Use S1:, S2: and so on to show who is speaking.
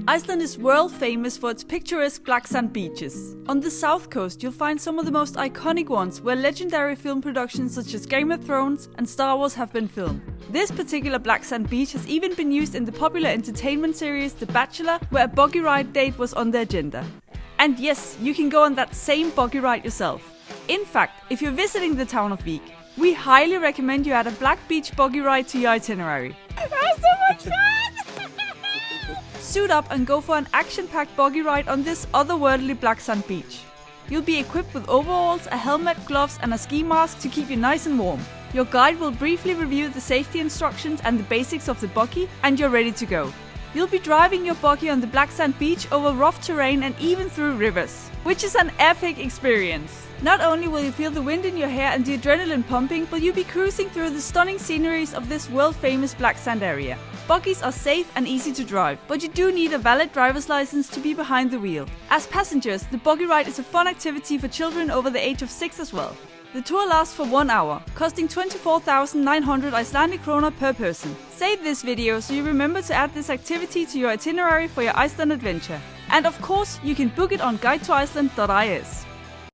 S1: Iceland is world famous for its picturesque black sand beaches. On the south coast you'll find some of the most iconic ones where legendary film productions such as Game of Thrones and Star Wars have been filmed. This particular black sand beach has even been used in the popular entertainment series The Bachelor, where a buggy ride date was on the agenda. And yes, you can go on that same buggy ride yourself. In fact, if you're visiting the town of Vik, we highly recommend you add a black beach buggy ride to your itinerary.
S2: That's so much fun!
S1: Suit up and go for an action-packed buggy ride on this otherworldly black sand beach. You'll be equipped with overalls, a helmet, gloves and a ski mask to keep you nice and warm. Your guide will briefly review the safety instructions and the basics of the buggy, and you're ready to go. You'll be driving your buggy on the black sand beach over rough terrain and even through rivers, which is an epic experience. Not only will you feel the wind in your hair and the adrenaline pumping, but you'll be cruising through the stunning sceneries of this world-famous black sand area. Buggies are safe and easy to drive, but you do need a valid driver's license to be behind the wheel. As passengers, the buggy ride is a fun activity for children over the age of 6 as well. The tour lasts for 1 hour, costing 24,900 Icelandic krona per person. Save this video so you remember to add this activity to your itinerary for your Iceland adventure. And of course, you can book it on guidetoiceland.is.